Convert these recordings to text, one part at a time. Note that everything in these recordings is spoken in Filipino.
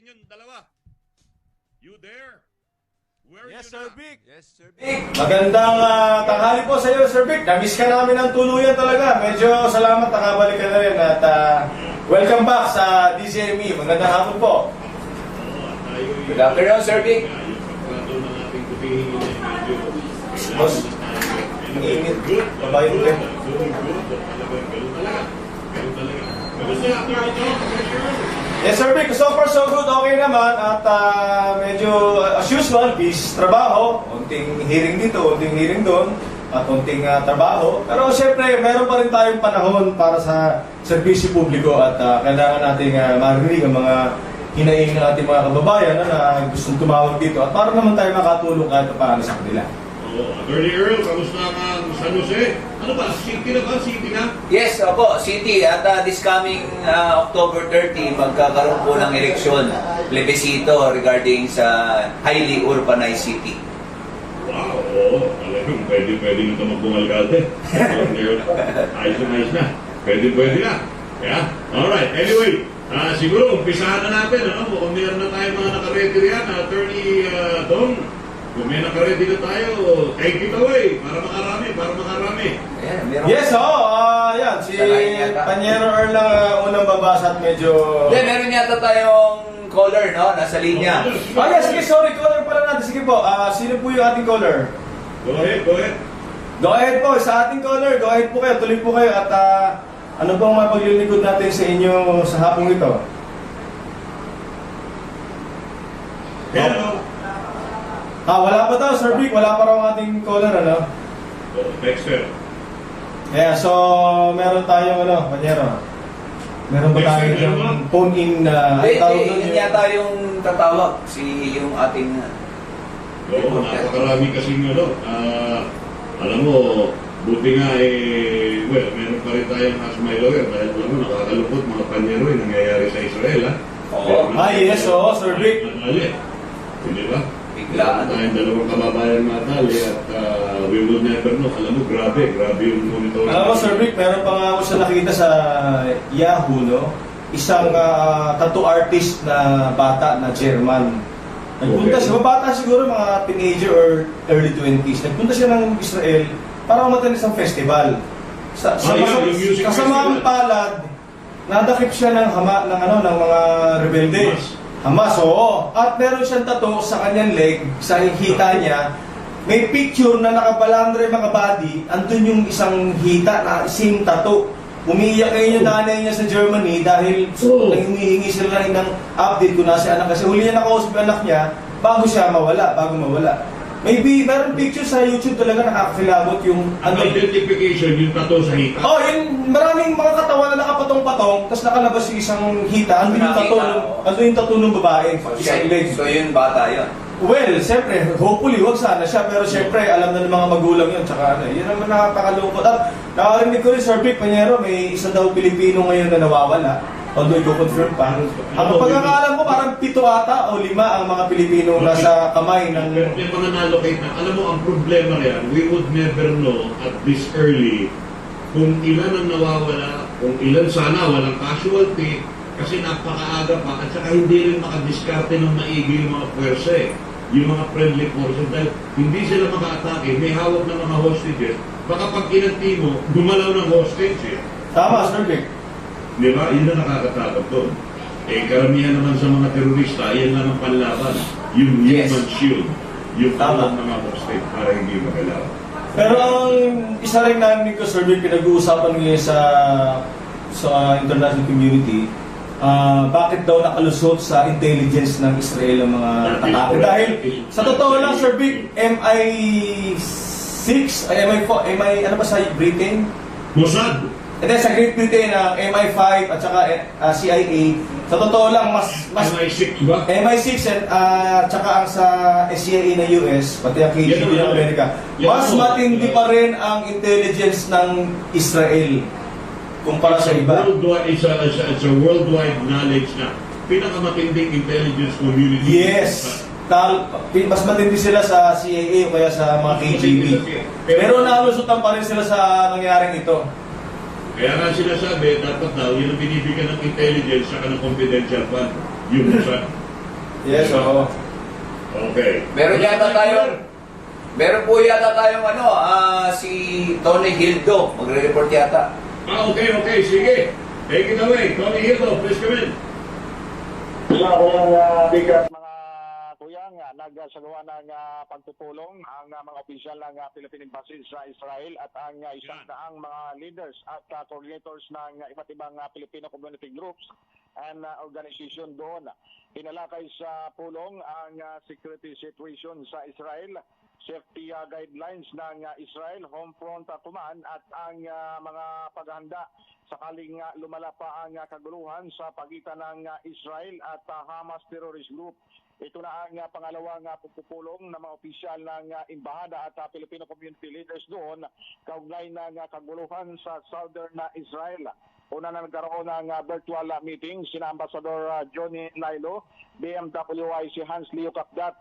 inyong dalawa. You there? Where Yes, you Sir na? Vic. Yes, Sir Vic. Vic, magandang tanghali po sa iyo, Sir Vic. Namiss ka namin ng tuluyan talaga. Medyo salamat, nakabalik ka na rin. At welcome back sa DCME. Magandang hapon po. Good afternoon, Sir Vic. Yung pagkakato ng ating kutingin ay medyo... Boss, mainit. Babae po kayo. Kamusta nga ito? Yes, Sir Vic. So far, so good. Okay naman. At medyo, as usual, busy trabaho. Unting hearing dito, unting hearing doon. At unting trabaho. Pero siyempre, meron pa rin tayong panahon para sa serbisyo publiko. At kailangan nating marinig ang mga hinaing ng ating mga kababayan na gustong tumawag dito. At para naman tayo makatulong kahit paano sa kanila. Attorney Earl, kamusta ang San Jose? Ano ba? City na ba? City na? Yes, opo, City. At this coming October 30, magkakaroon po ng eleksyon, plebiscito regarding sa highly urbanized city. Wow, oo. Talagang pwede na tumakbong alkalde. Ayos na. Pwede na. Yeah? Alright, anyway. Siguro, umpisahan na natin. Kung meron na tayo mga nakaredy riyan, Attorney Dong, kung may nakaredy na tayo, take it away. Para makarami. Yeah, meron. Yes, yan. Si Panyero Earl lang unang babasa at medyo... Then, meron yata tayong caller, no? Nasa linya. Yes, sige, sorry. Caller pala natin. Sige po, sino po yung ating caller? Go ahead. Go ahead po, sa ating caller. Go ahead po kayo, tuloy po kayo. At ano pong mapaglilingkod natin sa inyo sa hapong ito? Hello. Wala pa daw, Sir Vic. Wala pa raw ang ating caller, ano? Dexter. Yeah, so meron tayong, Panyero. Meron ba Yes, tayo sir, meron yung phone-in na Yun yata yung tatawag, yung ating... Oo, napakarami kasing alam mo, buti nga meron pa rin tayong as my lawyer dahil alam mo, nakakalupot mga panyero nangyayari sa Israel, ha? Oo. yes, Sir Vic. Hindi ba? Biglaan. Tayong dalawang kababayan matali at we will never know. Alam mo, grabe yung monitoring. Alam mo, Sir Vic, meron pa nga ako siya nakita sa Yahoo, no? Isang tattoo artist na bata na German. Nagpunta siya, bata siguro, mga teenager or early 20s. Nagpunta siya ng Israel para umattend isang festival. yung music Kasama ang festival. palad, nadakip siya ng ng mga rebelde. Hamas, oo. At meron siyang tattoo sa kanyang leg, sa hita niya. May picture na nakabalandre mga body, andun yung isang hita na same tattoo. Umiiyak ngayon yung nanay niya sa Germany dahil humihingi sila rin ng update kung nasa anak. Kasi huli niya nakausap yung anak niya bago mawala. Maybe, meron picture sa YouTube talaga nakakakilabot yung... Ang identification, yung tattoo sa hita. Yun, maraming mga katawan na nakapatong-patong, tapos nakalabas yung isang hita, andun yung tattoo ng babae, isang leg. So yun, bata yun. Well, siyempre, hopefully, wag sana siya, pero siyempre, alam na ng mga magulang yun, tsaka yun naman nakakalungkot. At nakarinig ko rin, Sir Vic Panyero, may isa daw Pilipino ngayon na nawawala, although i-confirm pa. Ang pagkakaalam ko, parang 7 ata o 5 ang mga Pilipino nasa kamay ng... May mga nalocate na. Alam mo, ang problema yan, we would never know at this early kung ilan ang nawawala, kung ilan sana walang casualty, kasi napakaaga pa, at saka hindi rin makadiskarte ng maigi yung mga pwersa yung mga friendly forces, dahil hindi sila maka-atake, may hawak ng mga hostages, baka pag kinanti mo, gumalaw ng hostage Tama, Sir Vic. Di ba? Yun na nakakatakot doon. Karamihan naman sa mga terorista, yan lang ang panlaban. Yung human shield. Yung tawag mga hostage para hindi magalaw. Pero ang isa rin namin ko, Sir Vic, pinag-uusapan ngayon sa international community, bakit daw nakalusot sa intelligence ng Israel ang mga atake? Dahil sa totoo lang, Sir Vic, MI6, ano ba sa Britain? Mossad! And then sa Great Britain, MI5 at saka CIA, sa totoo lang, mas MI6 ba? MI6 at saka ang sa CIA na US, pati ang KGB ng Amerika, mas matindi pa rin ang intelligence ng Israel kumpara sa iba. It's a worldwide knowledge na pinakamatinding intelligence community. Yes. Mas matindi sila sa CIA o kaya sa mga KGB. Pero nalusutan pa rin sila sa nangyaring ito. Kaya nga sinasabi, dapat daw, yun ang binibigyan ng intelligence sa ng confidential fund, yung Mossad. Yes, oo. Okay. Meron po yata tayong si Tony Hildo, magre-report yata. Okay, sige. Take it away, Tony Hildo, please come in. Sa akong bigat mga kuyang, nagsagawa ng pagtutulong ang mga opisyal ng Philippine Embassy sa Israel at ang isang daang mga leaders at coordinators ng iba't ibang Filipino community groups and organization doon. Pinalakay sa pulong ang security situation sa Israel, safety guidelines ng Israel, home front command at ang mga paghahanda sakaling lumala pa ang kaguluhan sa pagitan ng Israel at Hamas terrorist group. Ito na ang pangalawang pagpupulong ng mga opisyal ng Embahada at Filipino community leaders doon kaugnay ng kaguluhan sa southern Israel. Una na nagkaroon ng virtual meeting sina Ambassador Johnny Lailo, BMWI si Hans Leo Kapdat,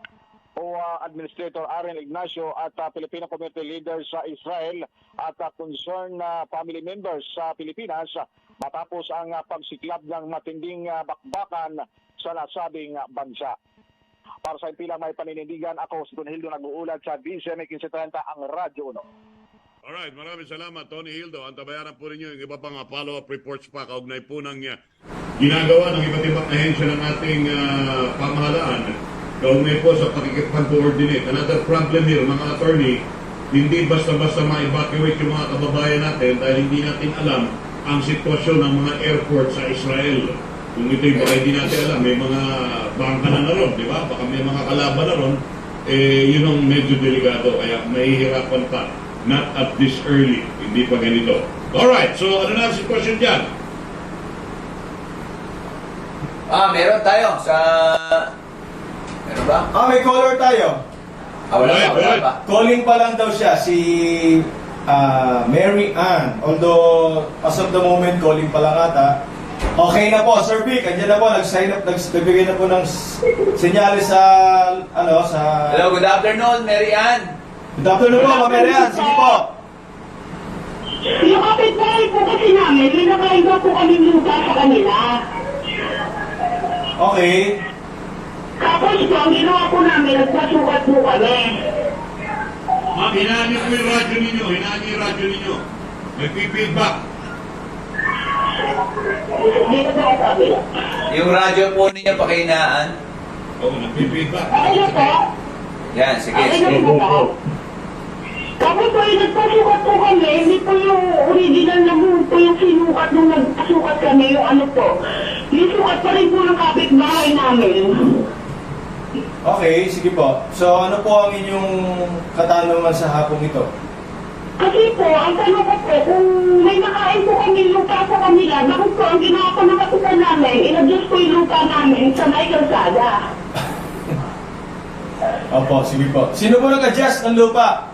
OWA Administrator Aaron Ignacio at Filipino community leaders sa Israel at concerned family members sa Pilipinas matapos ang pagsiklab ng matinding bakbakan sa nasabing bansa. Para sa impilang may paninindigan, ako si Don Hildo nag-uulat sa DCM 1530 ang Radyo 1. Alright, maraming salamat, Tony Hildo. Antabayanan po rinyo yung iba pang follow-up reports pa kaugnay po ng ginagawa ng iba't ibang ahensya ng ating pamahalaan kaugnay po sa pakikipag-coordinate. Another problem here, mga attorney, hindi basta-basta ma-evacuate yung mga kababayan natin dahil hindi natin alam ang sitwasyon ng mga airport sa Israel. Kung ito'y baka hindi natin alam, may mga bangka na ron, di ba? Baka may mga kalaban na ron, yun ang medyo delikado. Kaya mahihirapan pa. Not at this early. Hindi pa ganito. Alright, so ano na ang sitwasyon dyan? Meron tayo sa... Meron ba? May caller tayo. Wala pa. Calling pa lang daw siya, si Mary Ann. Although, as of the moment, calling pa lang ata. Okay na po, Sir Vic. Andiyan na po, nag-sign up, nagbigay na po ng senyales sa, sa... Hello, good afternoon, Mary Ann. Good afternoon po, Ma'am Mary Ann. Sige po. Yung kapitbahay po kasi namin, may nakaiba po kami lupa sa kanila. Okay. Tapos po, ang ginawa po namin, nagpasukat po kami. Ma'am, hinahani po yung radyo ninyo. Hinahani yung radyo ninyo. Nagpipidback. Dito po ako sabi. Yung radyo po ninyo pakinaan. Oo, nagpipidback. Okay na po? Yan, sige. Okay na po. Tapos po, yung nagpasukat po kami, hindi po yung original na po yung sinukat nung nagpasukat kami, yung ano po. Yung sukat pa rin po ng kapitbahay namin. Okay, sige po. So, ano po ang inyong katanungan sa hapong ito? Kasi po, ang tanong ko po, kung may nakain po kami lupa sa kanila, bakit po ang ginawa ko ng kapitan namin, in-adjust ko yung lupa namin sa may kalsada. Opo, sige po. Sino po nag-adjust ng lupa?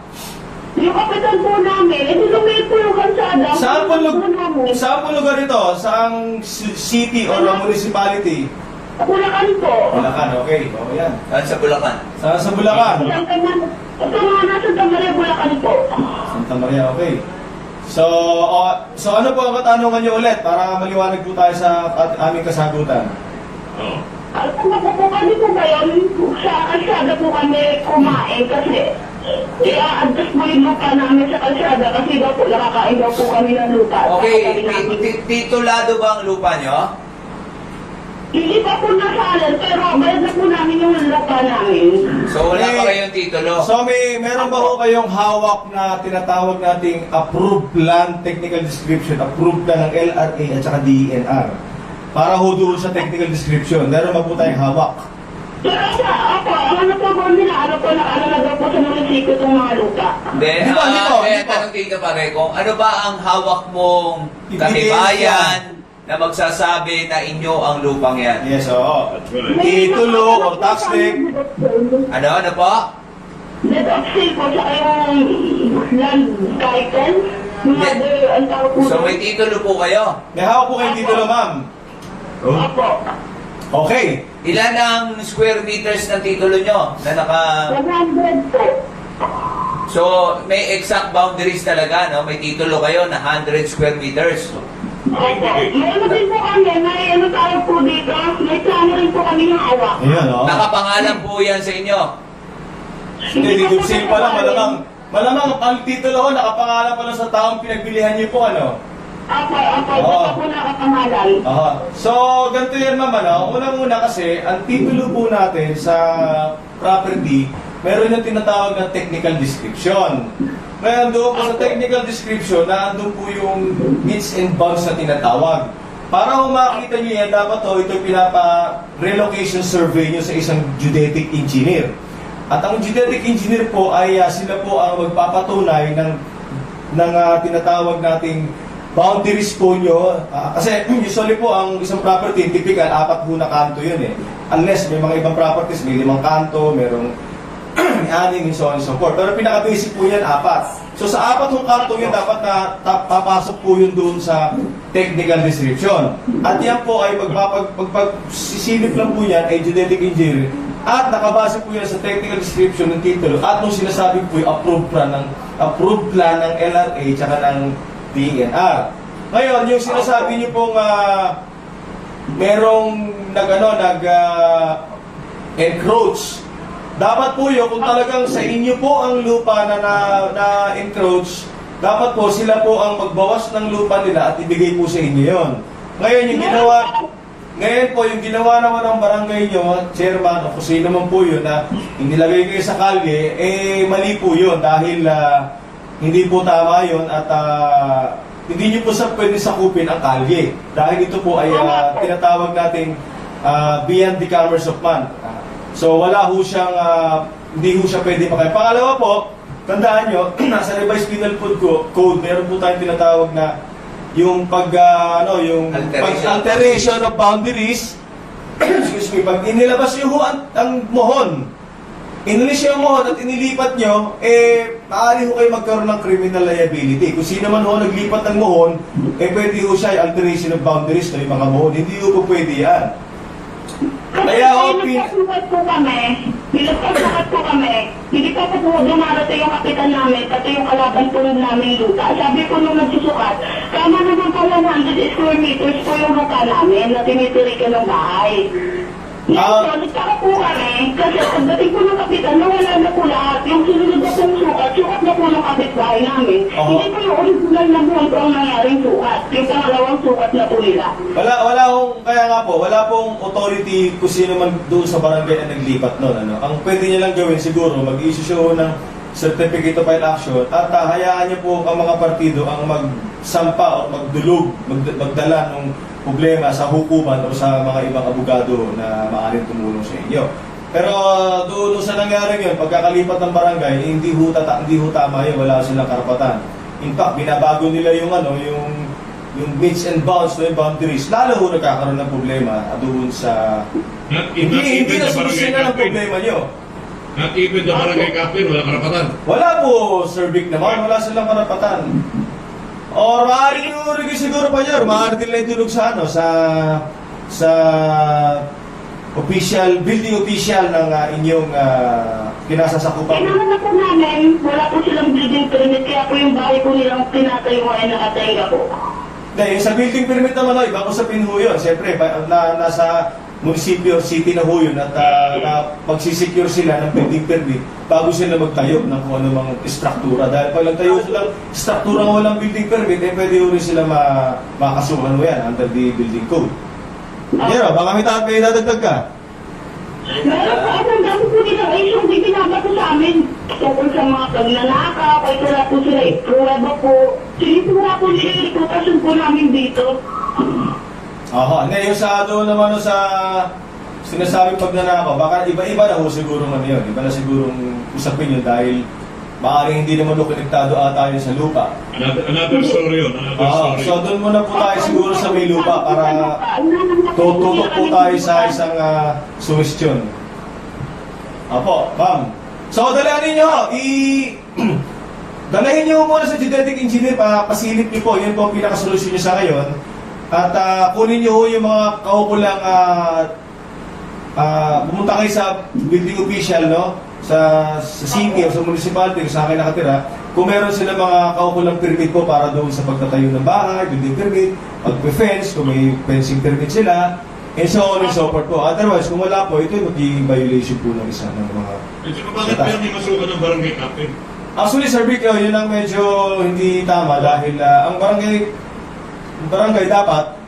Yung kapitan po namin, lumit po yung kalsada. Saan po lugar ito? Saang city or municipality? Bulacan po. Bulacan, okay. O, yan. Sa Bulacan. Sa Bulacan? Ito mga nasa Tamaria, Bulacan po. Santa Maria, okay. So ano po ang katanungan niyo ulit para maliwanag po tayo sa aming kasagutan? Oo. Kung napupukan po ba yun, sa kalsada po kami kumain kasi i-adjust mo yung lupa namin sa kalsada kasi daw po nakakain daw po kami ng lupa. Okay, titulado ba ang lupa nyo? Hindi pa po nasalan pero bayad na po namin yung lupa namin. So wala pa kayong titulo? So meron ba ho kayong hawak na tinatawag nating approved land technical description, approved na ng LRA at saka DENR? Para ho doon sa technical description, meron ba po tayong hawak? Pero sa ako, ano po ba nila, ano na daw po sa munisipyo itong mga lupa? Then, Dito. tanong dito pare, kung ano ba ang hawak mong katibayan na magsasabi na inyo ang lupang yan? Yes, oo. That's right. Titulo or tax deed. Ano po? Net of sale po sa yung land title. Ang tawag po. So may titulo po kayo? May hawak po kayong titulo, ma'am. Opo. Okay. Ilan ang square meters ng titulo nyo na naka... 100 po. So may exact boundaries talaga, no? May titulo kayo na 100 square meters. Opo. Meron din po kami, may ano tawag po dito, may plano rin po kami ng hawak. Ayan, oh. Nakapangalan po yan sa inyo. Hindi, legal sale pa lang. Malamang ang titulo ko, nakapangalan pa lang sa taong pinagbilihan niyo po, ano? Opo, Oo. basta po nakapangalan. Aha. So, ganito yan naman, no? Unang-una kasi, ang titulo po natin sa property, meron yung tinatawag na technical description. Ngayon doon po sa technical description, naandun po yung meets and bounds na tinatawag. Para kung makita nyo yan, dapat ito pinapa-relocation survey nyo sa isang geodetic engineer. At ang geodetic engineer po ay sila po ang magpapatunay ng tinatawag nating boundaries po nyo. Kasi usually po ang isang property, typical, 4 po na kanto yun eh. Unless may mga ibang properties, may 5 kanto, merong may 6, and so on and so forth. Pero pinaka-basic po yan, 4. So sa 4 yung kanto yun, dapat na papasok po yun doon sa technical description. At yan po ay pagsisilip lang po yan ay geodetic engineer. At nakabase po yan sa technical description ng titulo at nung sinasabi po yung approved plan ng LRA tsaka ng DNR. Ngayon, yung sinasabi niyo pong merong encroach. Dapat po yun, kung talagang sa inyo po ang lupa na encroach, dapat po sila po ang magbawas ng lupa nila at ibigay po sa inyo yun. Ngayon, yung ginawa naman ng barangay nyo, chairman, o kung sino naman po yun, na inilagay kayo sa kalye, mali po yun dahil hindi po tama yun at hindi nyo po pwede sakupin ang kalye. Dahil ito po ay tinatawag nating beyond the commerce of man. So wala ho siyang, hindi ho siya pwede makaya. Pangalawa po, tandaan nyo, nasa revised penal code, meron po tayong tinatawag na yung alteration of boundaries. Excuse me, pag inilabas nyo ho ang mohon, inilis yung mohon at inilipat nyo, maaari ho kayo magkaroon ng criminal liability. Kung sino man ho naglipat ng mohon, pwede ho siya yung alteration of boundaries ng mga mohon. Hindi ho po pwede yan. Kaya ho, pinagpasukat po kami, hindi pa po dumarating yung kapitan namin, pati yung kalaban po namin lupa. Sabi ko nung nagsusukat, tama naman po 100 square meters po yung lupa namin na tinitirikan ng bahay. Ngayon, nagtaka po kami, kasi pagdating po ng kapitan, nawala na po lahat. Yung sunod na pong sukat na po ng kapitbahay namin. Hindi po yung original na buwan po ang nangyaring sukat. Yung pangalawang sukat na po nila. Wala pong authority kung sino man doon sa barangay na naglipat nun. Ang pwede niya lang gawin siguro, mag-issue siya ng certificate of file action at hayaan niyo po ang mga partido ang magsampa o magdala ng problema sa hukuman o sa mga ibang abogado na maaaring tumulong sa inyo. Pero doon sa nangyari yun, pagkakalipat ng barangay, hindi ho tama yun, wala silang karapatan. In fact, binabago nila yung meets and bounds, yung boundaries, lalo ho nagkakaroon ng problema doon sa... Hindi na solusyon ng problema nyo. Not even the barangay captain, wala karapatan. Wala po, Sir Vic naman, wala silang karapatan. Or maaari nyo rin siguro pa niya, maaari nila itulog sa building official ng inyong kinasasakupan. Naman na po namin, wala po silang building permit, kaya po yung bahay po nilang tinatayo ay nakatenga po. Dahil sa building permit naman, iba ko sa pinho yun. Siyempre, nasa munisipyo or city na ho yun at magsisecure sila ng building permit bago sila magtayo ng kung ano mga struktura. Dahil pag nagtayo sila struktura ng walang building permit, pwede ho rin sila makasuhan mo yan under the building code. Pero, baka may dadagdag ka. Meron po ako, dami po nilang isyong bibinabato sa amin tungkol sa mga pagnanakaw, kahit wala po sila ipruweba po. Sinipura po nila yung reputasyon po namin dito. Yung sa doon naman sa sinasabi pagnanakaw, baka iba-iba na ho siguro man yun. Iba na sigurong usapin yun dahil maaaring hindi naman konektado ata yun sa lupa. Another story yun. So doon muna po tayo siguro sa may lupa para tututok po tayo sa isang suwestyon. Apo, ma'am. So dalahin nyo, dalahin nyo muna sa geodetic engineer, pasilip nyo po, yun po ang pinakasolusyon nyo sa ngayon. At kunin nyo yung mga kaukulang pumunta kayo sa building official, no? Sa city o sa municipality, sa akin nakatira, Kung meron sila mga kaukulang permit po para doon sa pagtatayo ng bahay, building permit, pag-fence, kung may fencing permit sila, and so on and so forth po. Otherwise, kung wala po, ito yung magiging violation po ng isa ng mga... At saka bakit pa hindi masukan ng barangay captain? Actually, Sir Vic, yun ang medyo hindi tama dahil ang barangay dapat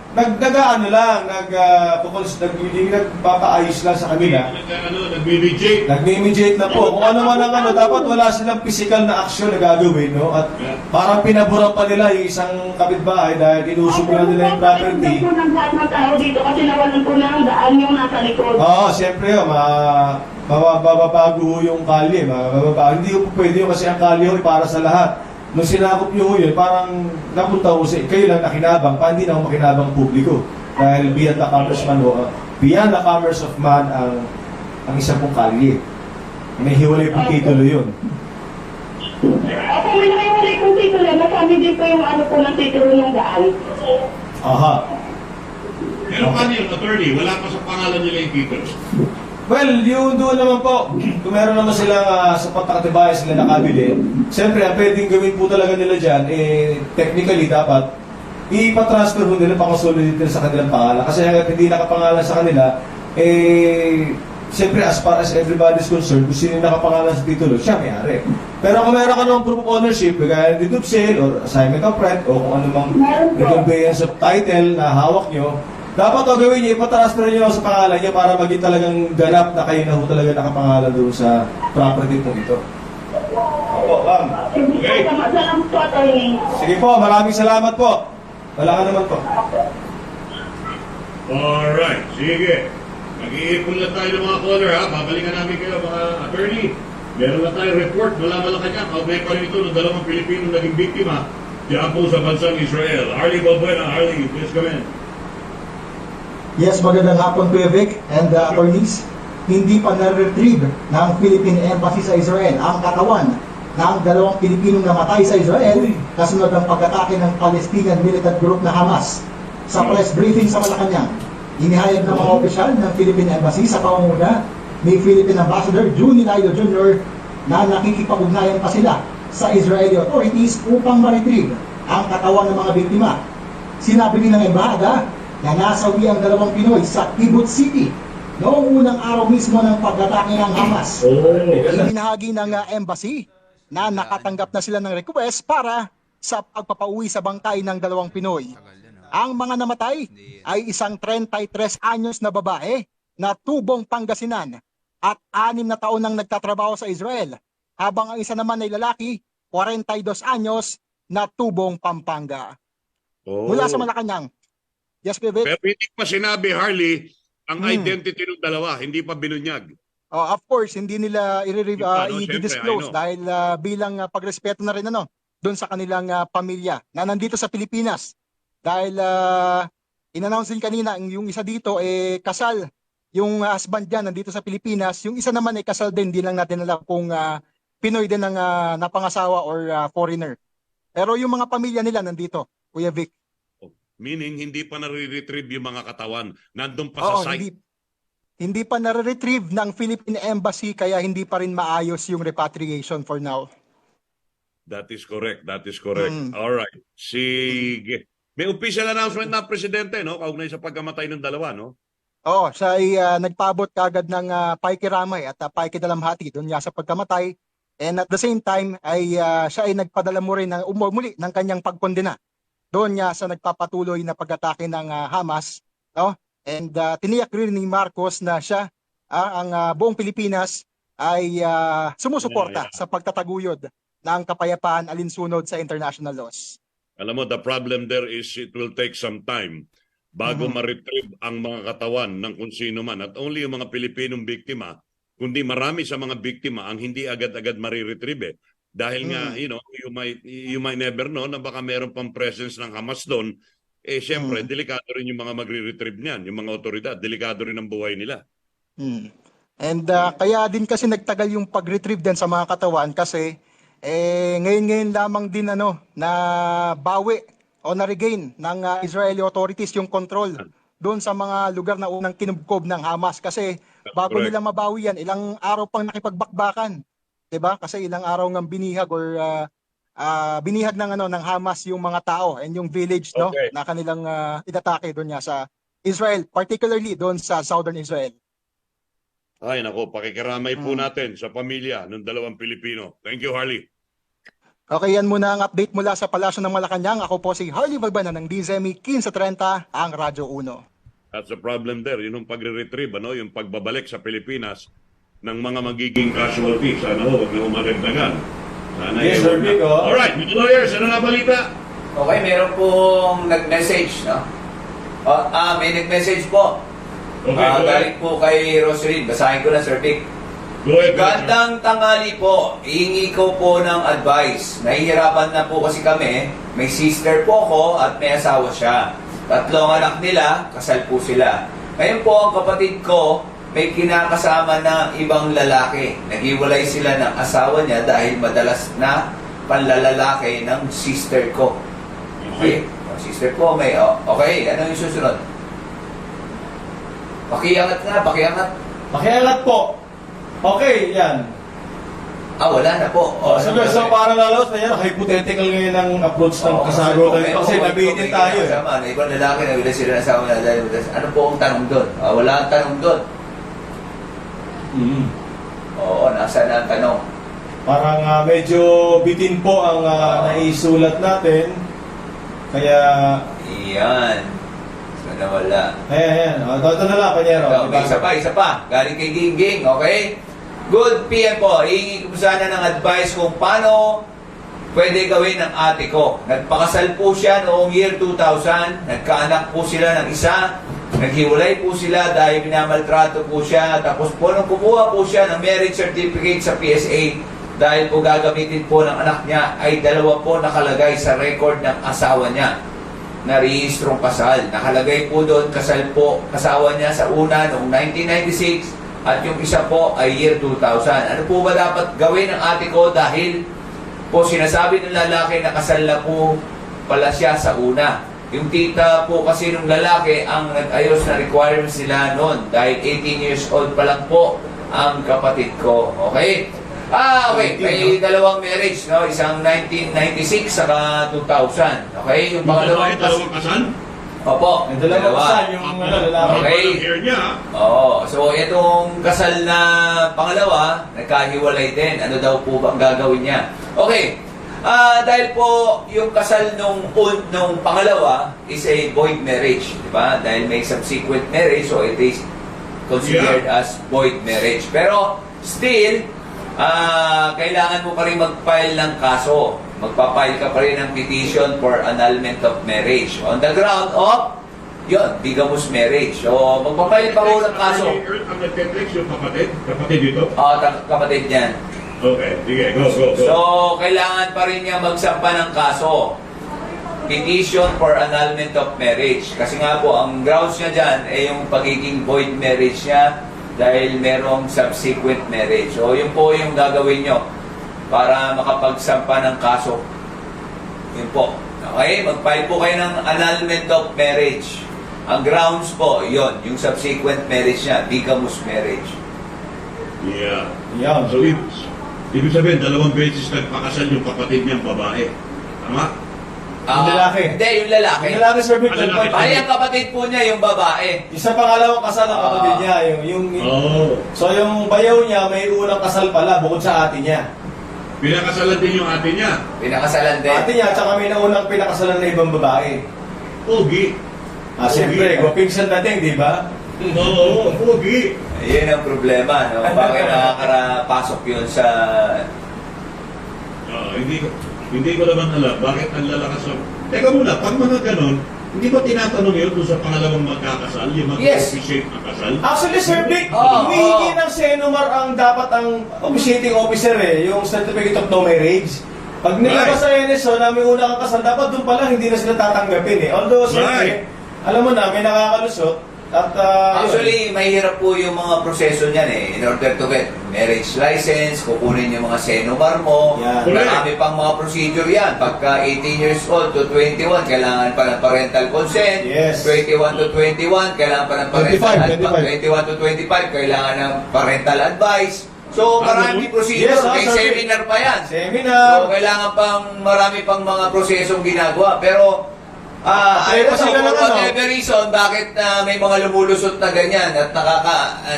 nagpapaayos lang sa kanila. Nag-mediate. Nag-mediate na po. Kung ano man ang dapat wala silang physical na action na gagawin, no? At parang pinaburan pa nila yung isang kapitbahay dahil inusok na nila yung property. Ako po ng lahat ng tao dito kasi nawalan po na ang daan yung nasa likod. Oo, siyempre, mababago yung kalye. Hindi po pwede yun kasi ang kalye ho ay para sa lahat. Nung sinakop nyo ho yun, parang napunta ko sa kayo lang nakinabang, pa hindi na ako makinabang publiko. Dahil beyond the commerce man ho, beyond the commerce of man ang isang pong kalye. May hiwalay pong titulo yun. Ako may nakiwalay kong titulo. Nasabi din po yung ano po ng titulo ng daan. Aha. Pero paano yung attorney? Wala pa sa pangalan nila yung titulo. Well, yung doon naman po, kung meron naman silang sapat na katibayan sila nakabili, siyempre, ang pwedeng gawin po talaga nila dyan, technically dapat, ipatransfer po nila, pakonsolidate nila sa kanilang pangalan. Kasi hanggang hindi nakapangalan sa kanila, siyempre, as far as everybody's concerned, kung sino yung nakapangalan sa titulo, siya may-ari. Pero kung meron ka naman proof of ownership, kagaya ng deed of sale, or assignment of rent, o kung ano mang conveyance of title na hawak nyo, dapat o gawin niyo, ipatransfer niyo sa pangalan niya para maging talagang ganap na kayo na ho talaga nakapangalan doon sa property po ito. Opo, ma'am. Okay. Salamat po, attorney. Sige po, maraming salamat po. Wala ka naman po. Alright, sige. Mag-iipon lang tayo ng mga caller ha. Babalikan namin kayo mga attorney. Meron lang tayo report mula Malacanang. Kaugnay pa rin ito ng dalawang Pilipino naging biktima diyan po sa bansang Israel. Harley Balbuena, Harley, please come in. Yes, magandang hapon Kuya Vic and attorneys. Hindi pa na-retrieve ng Philippine Embassy sa Israel ang katawan ng dalawang Pilipinong namatay sa Israel kasunod ng pag-atake ng Palestinian militant group na Hamas. Sa press briefing sa Malacanang, inihayag ng mga opisyal ng Philippine Embassy sa pangunguna ni Philippine Ambassador June Nilayo Jr. na nakikipag-ugnayan pa sila sa Israeli authorities upang ma-retrieve ang katawan ng mga biktima. Sinabi din ng embahada na nasawi ang dalawang Pinoy sa Kibbutz City noong unang araw mismo ng pag-atake ng Hamas. Ibinahagi ng embassy na nakatanggap na sila ng request para sa pagpapauwi sa bangkay ng dalawang Pinoy. Ang mga namatay ay isang 33 anyos na babae na tubong Pangasinan at 6 na taon nang nagtatrabaho sa Israel, habang ang isa naman ay lalaki, 42 anyos na tubong Pampanga. Mula sa Malacanang. Yes, Bebe. Pero hindi pa sinabi, Harley, ang identity ng dalawa, hindi pa binunyag. Of course, hindi nila i-disclose Siyempre, dahil bilang pagrespeto na rin doon sa kanilang pamilya na nandito sa Pilipinas. Dahil in-announce din kanina yung isa dito kasal, yung husband niya nandito sa Pilipinas, yung isa naman ay kasal din, di lang natin alam kung Pinoy din ang napangasawa or foreigner. Pero yung mga pamilya nila nandito, Kuya Vic. Meaning, hindi pa nare-retrieve yung mga katawan. Nandun pa sa site. Hindi pa nare-retrieve ng Philippine Embassy kaya hindi pa rin maayos yung repatriation for now. That is correct. That is correct. Alright. Sige. May official announcement na presidente, no? Kaugnay sa pagkamatay ng dalawa, no? Oo, siya ay nagpaabot kagad ng pakikiramay at pakikidalamhati doon niya sa pagkamatay. And at the same time, ay siya ay nagpadala mo rin ng umuli ng kanyang pagkondena doon niya sa nagpapatuloy na pag-atake ng Hamas, no? And tiniyak rin ni Marcos na siya, ang buong Pilipinas ay sumusuporta sa pagtataguyod ng kapayapaan alinsunod sa international laws. Alam mo, the problem there is it will take some time bago ma-retrieve ang mga katawan ng kung sino man. At only yung mga Pilipinong biktima, kundi marami sa mga biktima ang hindi agad-agad mariretrieve. Dahil nga, you know, you might never know na baka meron pang presence ng Hamas doon. Siyempre, delikado rin yung mga magre-retrieve niyan, yung mga otoridad. Delikado rin ang buhay nila. And kaya din kasi nagtagal yung pag-retrieve din sa mga katawan kasi ngayon lamang din na bawi o na-regain ng Israeli authorities yung control doon sa mga lugar na unang kinubkob ng Hamas. Kasi bago nila mabawi yan, ilang araw pang nakipagbakbakan. Diba? Kasi ilang araw ng binihag or binihag ng ng Hamas yung mga tao and yung village no Okay. na kanilang inatake doon nga sa Israel, particularly doon sa southern Israel. Ay, nako, pakikiramay po Hmm. natin sa pamilya ng dalawang Pilipino. Thank you, Harley. Okay, yan muna ang update mula sa Palasyo ng Malacanang. Ako po si Harley Valbana ng DZME 1530, ang Radyo 1. That's the problem there. Yun yung pagre-retrieve, yung pagbabalik sa Pilipinas ng mga magiging casualty. Sana ho, wag na umaragdagan. Sana Yes, eh, Sir wag na- Vic, oh. Alright, mga lawyers, ano na balita? Okay, meron pong nag-message, no? May nag-message po. Okay, go ahead. Galing po kay Rosalie. Basahin ko na, Sir Vic. Go ahead. Gandang tanghali po. Ihingi ko po ng advice. Nahihirapan na po kasi kami. May sister po ko at may asawa siya. Tatlong anak nila, kasal po sila. Ngayon po ang kapatid ko, may kinakasama na ibang lalaki. Naghiwalay sila ng asawa niya dahil madalas na panlalalaki ng sister ko. Okay? Sister ko may... okay, ano yung susunod? Pakiangat nga, pakiangat. Pakiangat po. Okay, yan. Wala na po. So parang lalaos na yan, hypothetical ngayon ang approach ng kasagutan ito kasi nabitin tayo eh. Na ibang lalaki na wala sila nasawa na dahil ano po ang tanong doon? Wala ang tanong doon. Oo, nasa na ang tanong? Parang medyo bitin po ang naisulat natin. Kaya, Iyan. So nawala. ayan. Ito na lang, Panyero. Okay, isa pa. Galing kay Gingging, okay? Good PM po. Hihingi ko sana ng advice kung paano pwede gawin ng ate ko. Nagpakasal po siya noong year 2000. Nagkaanak po sila ng isa. Naghiwalay po sila dahil minamaltrato po siya. Tapos po nung kumuha po siya ng marriage certificate sa PSA dahil po gagamitin po ng anak niya ay dalawa po nakalagay sa record ng asawa niya na rehistrong kasal. Nakalagay po doon kasal po kasawa niya sa una noong 1996 at yung isa po ay year 2000. Ano po ba dapat gawin ng ate ko dahil po sinasabi ng lalaki na kasal na po pala siya sa una. Yung tita po kasi ng lalaki ang nag-ayos na requirements nila noon dahil 18 years old pa lang po ang kapatid ko. Okay? Okay. May dalawang marriage, no? Isang 1996 saka 2000. Okay? Yung pangalawang dalawang kasal? Opo. May dalawang kasal yung lalaki. Okay. Hair niya, ha? Oo. So, itong kasal na pangalawa, nagkahiwalay din. Ano daw po ba ang gagawin niya? Okay. Dahil po yung kasal nung pangalawa is a void marriage, di ba? Dahil may subsequent marriage, so it is considered as void marriage. Pero still, kailangan mo pa rin mag-file ng kaso. Magpa-file ka pa rin ng petition for annulment of marriage on the ground of bigamous marriage. So, magpa-file pa rin ng kaso. Ang nag-text yung kapatid? Kapatid dito? Kapatid niyan. Okay, sige, go. So, kailangan pa rin niya magsampa ng kaso. Petition for annulment of marriage. Kasi nga po, ang grounds niya dyan ay yung pagiging void marriage niya dahil merong subsequent marriage. So, yun po yung gagawin nyo para makapagsampa ng kaso. Yun po. Okay? Mag-file po kayo ng annulment of marriage. Ang grounds po, yun, yung subsequent marriage niya, bigamous marriage. Yeah. Yan. So, ibig sabihin, dalawang beses nagpakasal yung kapatid niyang babae. Tama? Yung lalaki. Hindi, yung lalaki. Yung lalaki, Sir Vic, Lalaki. Ay, ang kapatid po niya, yung babae. isa pangalawang kasal ng kapatid niya. So yung bayaw niya, may unang kasal pala bukod sa ate niya. Pinakasalan din yung ate niya. Pinakasalan din. Ate niya, tsaka may naunang pinakasalan na ibang babae. Pogi. Siyempre, gwapingsan dating, di ba? Oo, pogi. Yun ang problema, no? Bakit nakakarapasok yun sa... Hindi ko naman alam bakit ang lalakas ng... Teka muna, pag mga ganon, hindi ba tinatanong yun doon sa pangalawang magkakasal, yung mag-officiate ng kasal? Actually, Sir Vic, Oo, humihingi oo. ng Senomar ang dapat ang officiating officer yung Certificate of No Marriage. Pag nilabas sa NSO na may una kang kasal, dapat doon pala hindi na sila tatanggapin Although, siyempre, alam mo na, may nakakalusot. At, Actually, mahirap po yung mga proseso niyan In order to get marriage license, kukunin yung mga senomar mo. Yan. Marami pang mga procedure yan. Pagka 18 years old to 21, kailangan pa ng parental consent. Yes. 21 to 21, kailangan pa ng parental 25. 21 to 25, kailangan ng parental advice. So, marami procedure. Yes, May sir. seminar pa yan. Seminar. So, kailangan pang marami pang mga prosesong ginagawa. Pero, Apply ayun pa sila ng for whatever reason, bakit may mga lumulusot na ganyan at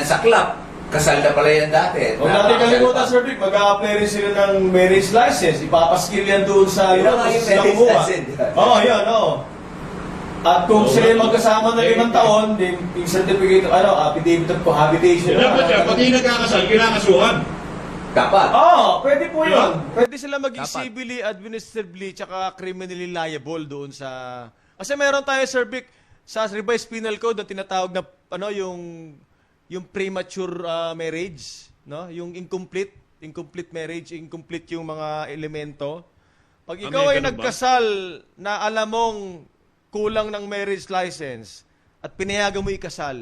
saklap. Kasal na pala yan dati. Huwag natin kalimutan, Sir Vic, mag-a-apply rin sila ng marriage license. Ipapaskill yan doon sa Yun nga yung sila marriage kumuha. license. Oo, yan, oo. At kung sila yung magkasama ng 5 taon, yung certificate, affidavit of cohabitation. Dapat yan, pati nagkakasal, kinakasuhan. Dapat. Pwede po Diba? yun. Pwede sila maging Dapat. civilly, administratively, tsaka criminally liable doon sa... Kasi meron tayo, Sir Vic, sa revised penal code na tinatawag na, yung premature marriage, no? Yung incomplete marriage, incomplete yung mga elemento. Pag ikaw may ay ganun ba? nagkasal na alam mong kulang ng marriage license at pinayagan mo ikasal,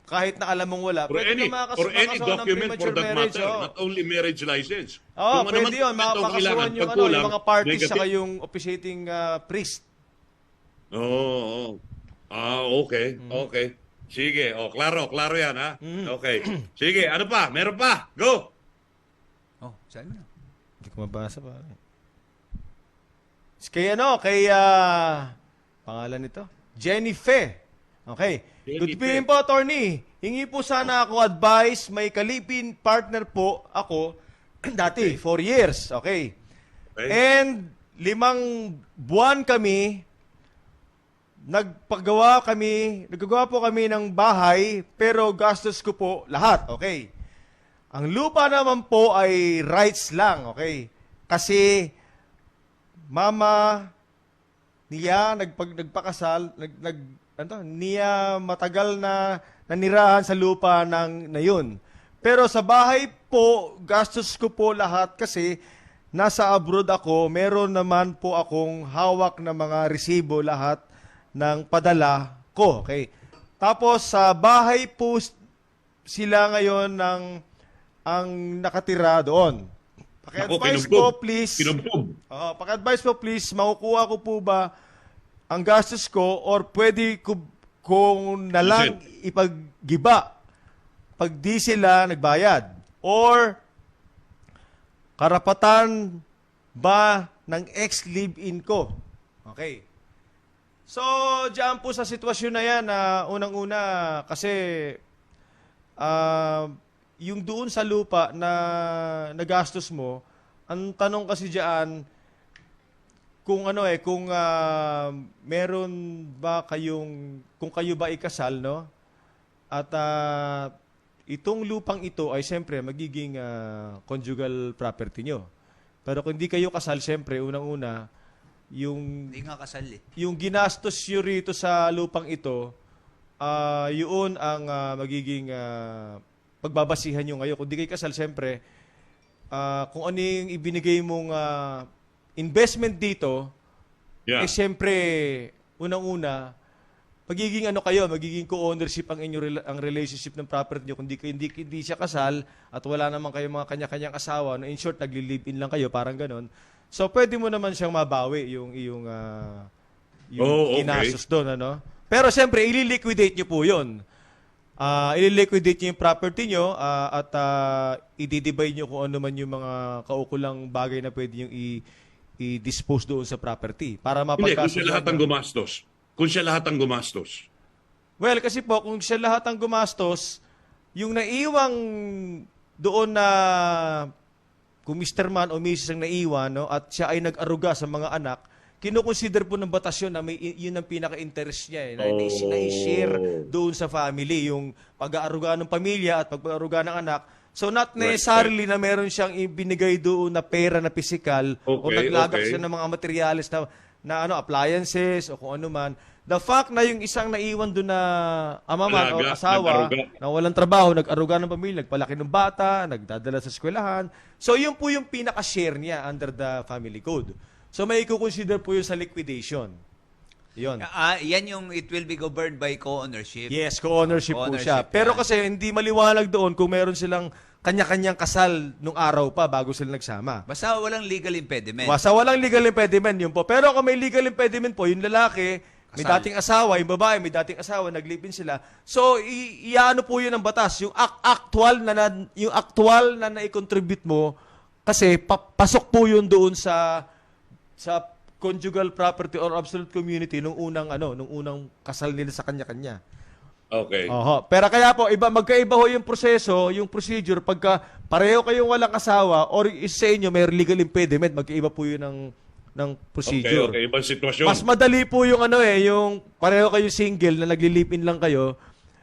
kahit na alam mong wala, Or any makakasuhan ng document for premature that marriage. matter, Oh. not only marriage license. Oo, Kung pwede naman yun. dokumento ang Makakasuhan kailangan, yung, pag kulang, yung mga parties negative. saka yung officiating priest. Oo. Okay. Okay. Sige. Klaro yan, ha? Okay. Sige, ano pa? Meron pa? Go! Oh, saan mo na? Hindi ko mabasa pa. Kay pangalan nito? Jennifer. Okay. Good Jennifer. evening po, attorney. Hingi po sana ako advice. May kalipin partner po ako dati, 4 years. Okay. Okay. And 5 buwan kami, naggawa po kami ng bahay, pero gastos ko po lahat. Okay. Ang lupa naman po ay rights lang. Okay. Kasi mama niya nagpakasal, niya matagal na nanirahan sa lupa na yun. Pero sa bahay po, gastos ko po lahat kasi nasa abroad ako, meron naman po akong hawak na mga resibo lahat ng padala ko. Okay. Tapos sa bahay po sila ngayon ang nakatira doon. Paki-advise kinumpog. ko please. Kinumpog. Paki-advise po please, makukuha ko po ba ang gastos ko or pwede ko kung na lang ipaggiba pag di sila nagbayad? Or karapatan ba ng ex-live-in ko? Okay. So, diyan po sa sitwasyon na yan, unang-una, kasi yung doon sa lupa na nagastos mo, ang tanong kasi diyan, kung meron ba kung kayo ba ikasal, no? At itong lupang ito ay siyempre magiging conjugal property nyo. Pero kung hindi kayo kasal, siyempre, unang-una, Hindi nga kasal eh. yung ginastos nyo rito sa lupang ito, yun ang magiging pagbabasihan nyo ngayon. Kung di kayo kasal, siyempre, kung ano yung ibinigay mong investment dito, Yeah. siyempre, unang-una, magiging co-ownership ang relationship ng property nyo. Kung hindi siya kasal at wala naman kayo mga kanya-kanyang asawa, no, in short, nagli-live-in lang kayo, parang ganon. So, pwede mo naman siyang mabawi yung Okay. ginastos doon, ano? Pero siyempre, ili-liquidate nyo po yun. I-liquidate nyo yung property nyo at i-divide nyo kung ano man yung mga kaukulang bagay na pwede nyo i-dispose doon sa property para Hindi, kung siya mapagkasuhan. lahat ang gumastos. Kung siya lahat ang gumastos. Well, kasi po, kung siya lahat ang gumastos, yung naiwang doon na kung Mr. Man o Mrs. ang naiwan, no, at siya ay nag-aruga sa mga anak, kinukonsider po ng batasyon na yun ang pinaka-interest niya. Na-share doon sa family, yung pag-aaruga ng pamilya at pag-aaruga ng anak. So not necessarily na meron siyang ibinigay doon na pera na physical o naglagak siya ng mga materials na appliances o kung ano man. The fact na yung isang naiwan doon na amaman o asawa na walang trabaho, nag-aruga ng pamilya, nagpalaki ng bata, nagdadala sa eskwelahan. So yun po yung pinaka-share niya under the family code. So may i-consider po yun sa liquidation. Yun. Yan yung it will be governed by co-ownership. Yes, co-ownership po siya. Co-ownership Pero yan. kasi hindi maliwanag doon kung meron silang kanya-kanyang kasal nung araw pa bago sila nagsama. Basta walang legal impediment. Sa walang legal impediment yun po. Pero kung may legal impediment po, yung lalaki, May Kasal. dating asawa, yung babae, may dating asawa, nag-live-in sila. So, iano po yun ng batas. Yung actual na nai-contribute mo, kasi pasok po yun doon sa conjugal property or absolute community nung unang kasal nila sa kanya-kanya. Okay. Oho. Pero kaya po, magkaiba ho yung proseso, yung procedure, pagka pareho kayong walang asawa or sa inyo may legal impediment, magkaiba po yun ng procedure. Okay. Ibang sitwasyon. Mas madali po yung yung pareho kayo single na nagli-live-in lang kayo.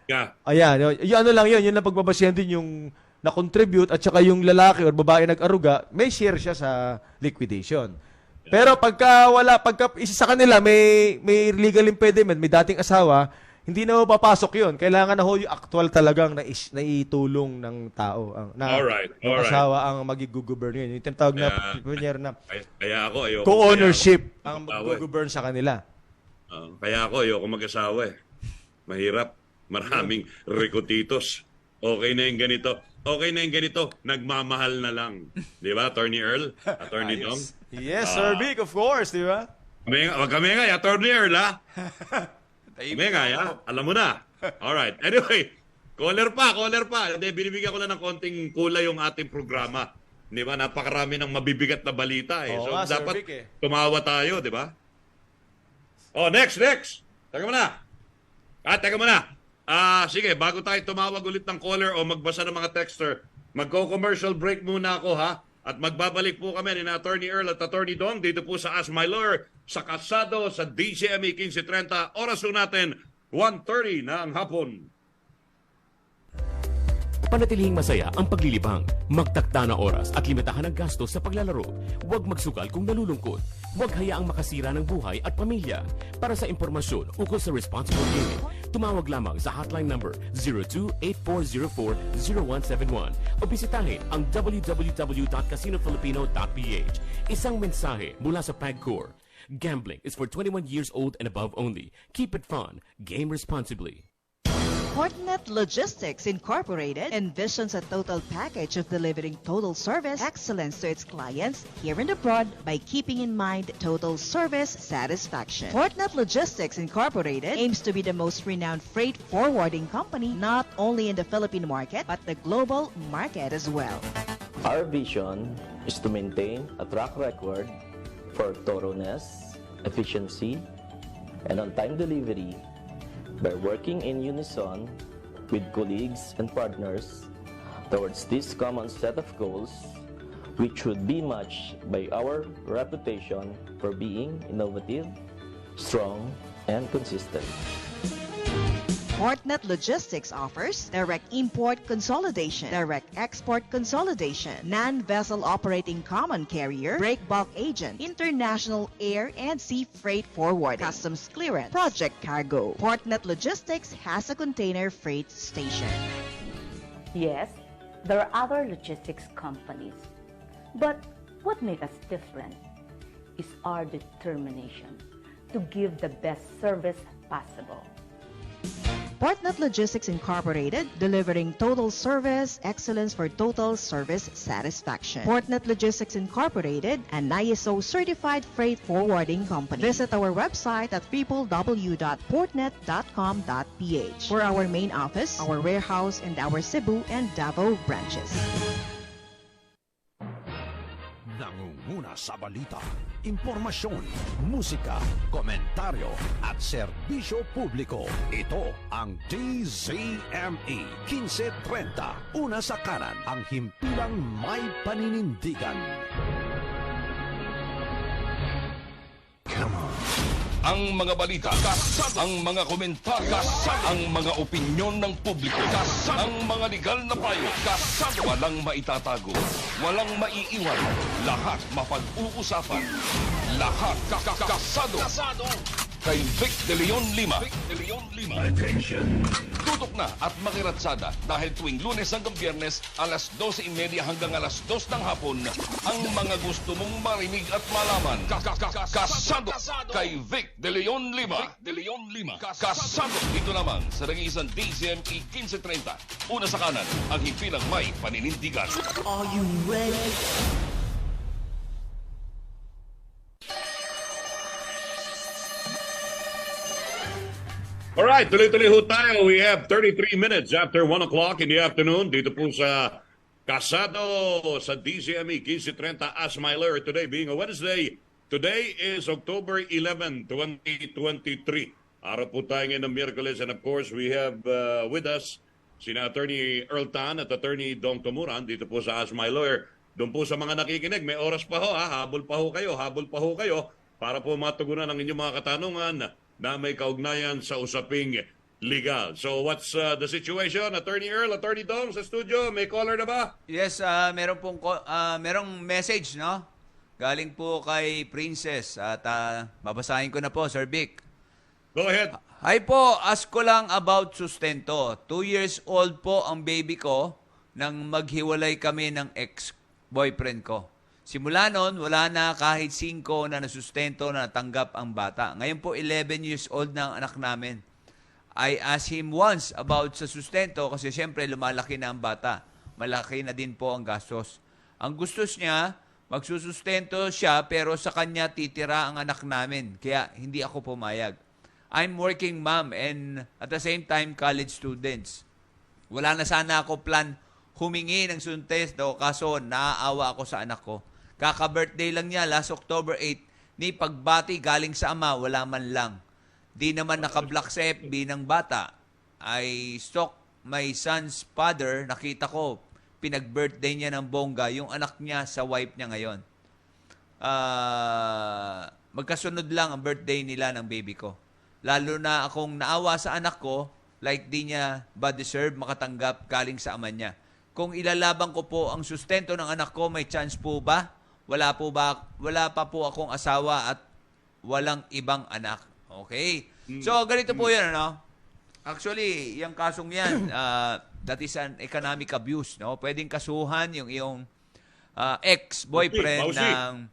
Yeah. Ayan, yung ano lang yun ang pagbabasihan din yung na-contribute at saka yung lalaki or babae nag-aruga, may share siya sa liquidation. Pero pagka isa sa kanila may legal impediment, may dating asawa, hindi na papasok yun. Kailangan na ho yung actual talagang naitulong ng tao. Alright. Asawa ang mag-govern yun. Yung tinatawag na Kaya ako ayoko. co-ownership ang mag-govern sa kanila. Kaya ako ayoko mag-asawa eh. Mahirap. Maraming rekotitos. Okay na yung ganito. Nagmamahal na lang. Di ba, Attorney Earl? Attorney Dong? Yes, Sir Vic, of course, di ba? Wag kami nga, Attorney Earl, ha? Kami nga, ya? Alam mo na. Alright. Anyway, caller pa. Hindi, binibigyan ko lang ng konting kulay yung ating programa. Di ba? Napakarami ng mabibigat na balita eh. So, nga, Sir dapat Vic, tumawa tayo, di ba? Next. Teka muna. Sige, bago tayo tumawag ulit ng caller o magbasa ng mga texter, magko-commercial break muna ako, ha? At magbabalik po kami ni Attorney Earl at Attorney Dong dito po sa Ask My Lawyer sa Kasado sa DCME 1530. Oras po natin, 1:30 na ang hapon. Panatilihing masaya ang paglilibang. Magtakda na oras at limitahan ang gastos sa paglalaro. Huwag magsugal kung nalulungkot. Huwag hayaang makasira ng buhay at pamilya. Para sa impormasyon ukol sa responsible gaming, tumawag lamang sa hotline number 02-8404-0171 o bisitahin ang www.casinofilipino.ph. Isang mensahe mula sa PAGCOR. Gambling is for 21 years old and above only. Keep it fun. Game responsibly. Fortnet Logistics Incorporated envisions a total package of delivering total service excellence to its clients here and abroad by keeping in mind total service satisfaction. Fortnet Logistics Incorporated aims to be the most renowned freight forwarding company not only in the Philippine market but the global market as well. Our vision is to maintain a track record for thoroughness, efficiency, and on-time delivery by working in unison with colleagues and partners towards this common set of goals, which should be matched by our reputation for being innovative, strong, and consistent. Fortnet Logistics offers direct import consolidation, direct export consolidation, non-vessel operating common carrier, break bulk agent, international air and sea freight forwarding, customs clearance, project cargo. Fortnet Logistics has a container freight station. Yes, there are other logistics companies. But what makes us different is our determination to give the best service possible. Fortnet Logistics Incorporated, delivering total service excellence for total service satisfaction. Fortnet Logistics Incorporated, an ISO certified freight forwarding company. Visit our website at www.portnet.com.ph for our main office, our warehouse, and our Cebu and Davao branches. Nangunguna sa balita, impormasyon, musika, komentaryo at serbisyo publiko. Ito ang DZME 1530. Una sa kanan, ang himpilang may paninindigan. Come on. Ang mga balita, ang mga komentaryo, ang mga opinyon ng publiko, ang mga legal na payo, walang maitatago, walang maiiwan, lahat mapag-uusapan, lahat kasado. Kay Vic De Leon Lima. Attention. Tutok na at makiratsada dahil tuwing Lunes hanggang Biyernes, alas 12:30 hanggang alas 2 ng hapon, ang mga gusto mong marinig at malaman. Kasado kay Vic De Leon Lima. Kasado dito lamang sa nag-iisang DZME 1530. Una sa kanan, ang himpilang may paninindigan. Are you ready? Alright, tuloy-tuloy ho tayo. We have 33 minutes after 1 o'clock in the afternoon. Dito po sa Kasado sa DCME 1530 Ask My Lawyer. Today being a Wednesday. Today is October 11, 2023. Araw po tayo ngayon ng Miyerkules. And of course, we have with us sina Attorney Earl Tan at Attorney Dong Tumuran dito po sa Ask My Lawyer. Doon po sa mga nakikinig, may oras pa ho, habol pa ho kayo para po matugunan ang inyong mga katanungan na may kaugnayan sa usaping legal. So what's the situation? Attorney Earl, Attorney Dong sa studio, may caller na ba? Yes, merong message, no? Galing po kay Princess at babasahin ko na po, Sir Vic. Go ahead. Hi po, ask ko lang about sustento. 2 years old po ang baby ko nang maghiwalay kami ng ex-boyfriend ko. Simula noon, wala na kahit 5 na nasustento na natanggap ang bata. Ngayon po, 11 years old na ang anak namin. I asked him once about sa sustento kasi siyempre lumalaki na ang bata. Malaki na din po ang gastos. Ang gusto niya, magsusustento siya pero sa kanya titira ang anak namin. Kaya hindi ako pumayag. I'm working mom and at the same time college students. Wala na sana ako plan humingi ng sustento kaso naaawa ako sa anak ko. Kaka-birthday lang niya last October 8 ni pagbati galing sa ama, wala man lang. Di naman naka-block sa FB ng bata. I stalk my son's father, nakita ko, pinag-birthday niya ng bongga, yung anak niya sa wife niya ngayon. Magkasunod lang ang birthday nila ng baby ko. Lalo na akong naawa sa anak ko, like di niya ba deserve makatanggap galing sa ama niya. Kung ilalabang ko po ang sustento ng anak ko, may chance po ba? Wala pa po akong asawa at walang ibang anak. Okay? So, ganito po yan, ano? Actually, yung kasong yan, that is an economic abuse, no? Pwedeng kasuhan yung iyong ex-boyfriend ng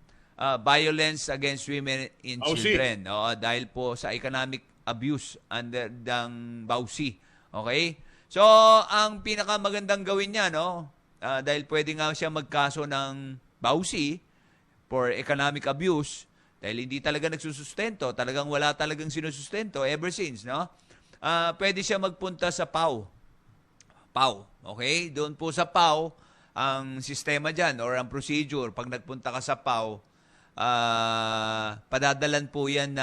violence against women and children. No? Dahil po sa economic abuse under ng BAUSI. Okay? So, ang pinakamagandang gawin niya, no? Dahil pwede nga siya magkaso ng BAUSI for economic abuse, dahil hindi talaga nagsusustento, talagang wala talagang sinusustento ever since, no? Pwede siya magpunta sa PAW. PAW, okay? Doon po sa PAW, ang sistema dyan, or ang procedure, pag nagpunta ka sa PAW, padadalan po yan